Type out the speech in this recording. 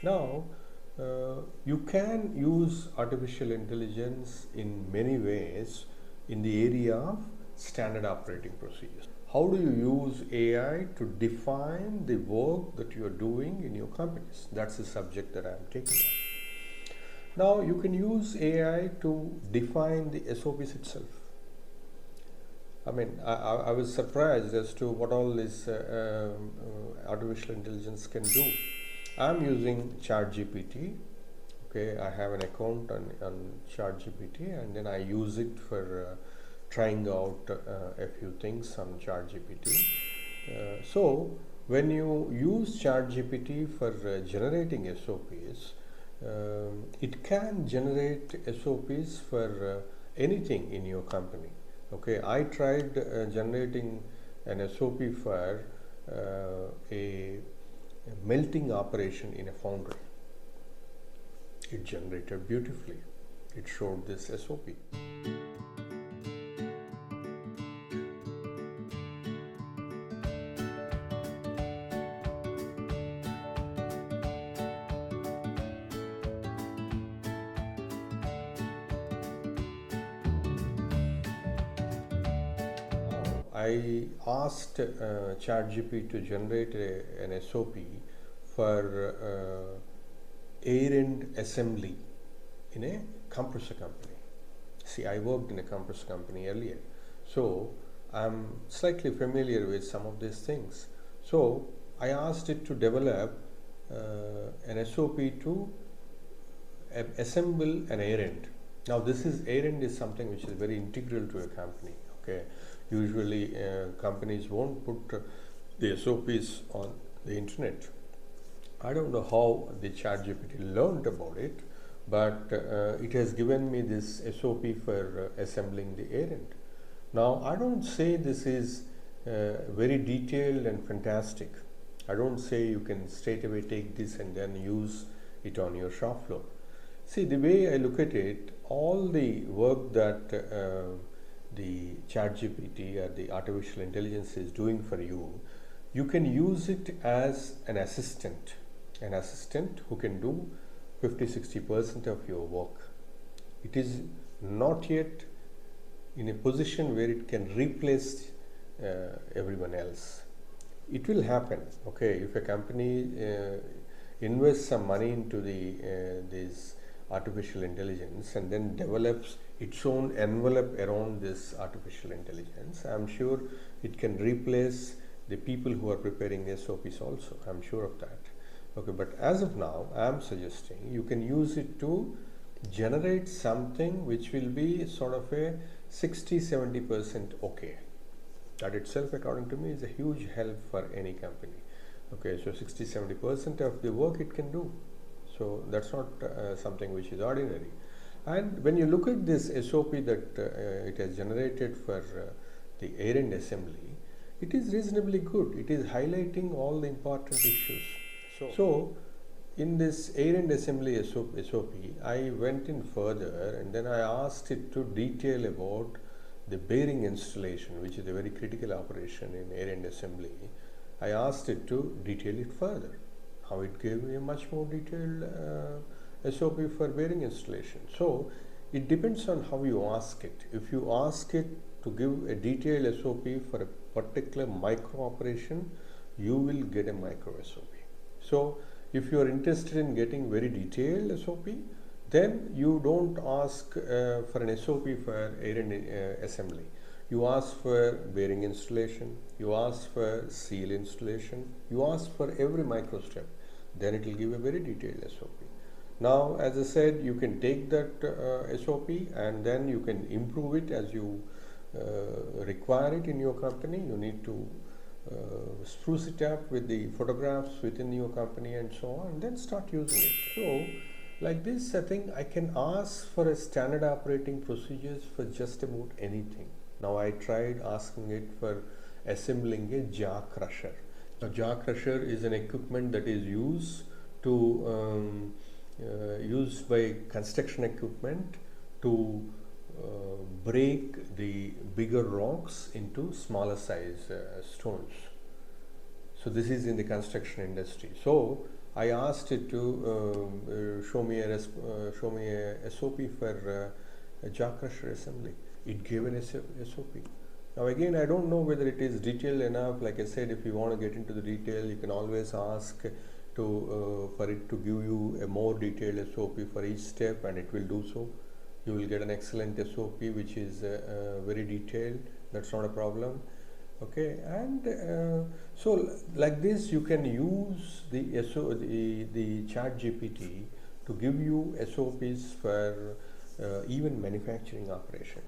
Now, you can use artificial intelligence in many ways in the area of standard operating procedures. How do you use AI to define the work that you are doing in your companies? That's the subject that I am taking up. Now, you can use AI to define the SOPs itself. I mean, I was surprised as to what all this artificial intelligence can do. I'm using ChatGPT. Okay, I have an account on ChatGPT, and then I use it for trying out a few things on ChatGPT. So, when you use ChatGPT for generating SOPs, it can generate SOPs for anything in your company. Okay, I tried generating an SOP for a melting operation in a foundry. It generated beautifully. It showed this SOP. I asked ChatGPT to generate an SOP for air end assembly in a compressor company. See, I worked in a compressor company earlier, so I'm slightly familiar with some of these things. So I asked it to develop an SOP to assemble an air end. Now, this is air end is something which is very integral to a company. Okay, usually companies won't put the SOPs on the internet. I don't know how the ChatGPT learned about it, but it has given me this SOP for assembling the air end. Now, I don't say this is very detailed and fantastic. I don't say you can straight away take this and then use it on your shop floor. See, the way I look at it, all the work that the ChatGPT or the artificial intelligence is doing for you, you can use it as an assistant who can do 50-60% of your work. It is not yet in a position where it can replace everyone else. It will happen. Okay, if a company invests some money into this artificial intelligence and then develops its own envelope around this artificial intelligence, I'm sure it can replace the people who are preparing SOPs also. I'm sure of that. Okay, but as of now, I'm suggesting you can use it to generate something which will be sort of a 60-70% okay. That itself, according to me, is a huge help for any company. Okay, so 60-70% of the work it can do. So that's not something which is ordinary. And when you look at this SOP that it has generated for the air end assembly, it is reasonably good. It is highlighting all the important issues. So in this air end assembly SOP, I went in further and then I asked it to detail about the bearing installation, which is a very critical operation in air end assembly. I asked it to detail it further. How it gave me a much more detailed SOP for bearing installation. So it depends on how you ask it. If you ask it to give a detailed SOP for a particular micro operation, you will get a micro SOP. So if you are interested in getting very detailed SOP, then you don't ask for an SOP for air end assembly. You ask for bearing installation, you ask for seal installation, you ask for every micro step. Then it will give a very detailed SOP. Now, as I said, you can take that SOP and then you can improve it as you require it in your company. You need to spruce it up with the photographs within your company and so on, and then start using it. So, like this, I think I can ask for a standard operating procedures for just about anything. Now, I tried asking it for assembling a jaw crusher. A jaw crusher is an equipment that is used by construction equipment to break the bigger rocks into smaller size stones. So this is in the construction industry. So I asked it to show me a SOP for a jaw crusher assembly. It gave an SOP. Now again, I don't know whether it is detailed enough. Like I said, if you want to get into the detail, you can always ask to for it to give you a more detailed SOP for each step, and it will do so. You will get an excellent SOP which is very detailed. That's not a problem. Okay, and so like this you can use the chat GPT to give you SOPs for even manufacturing operation.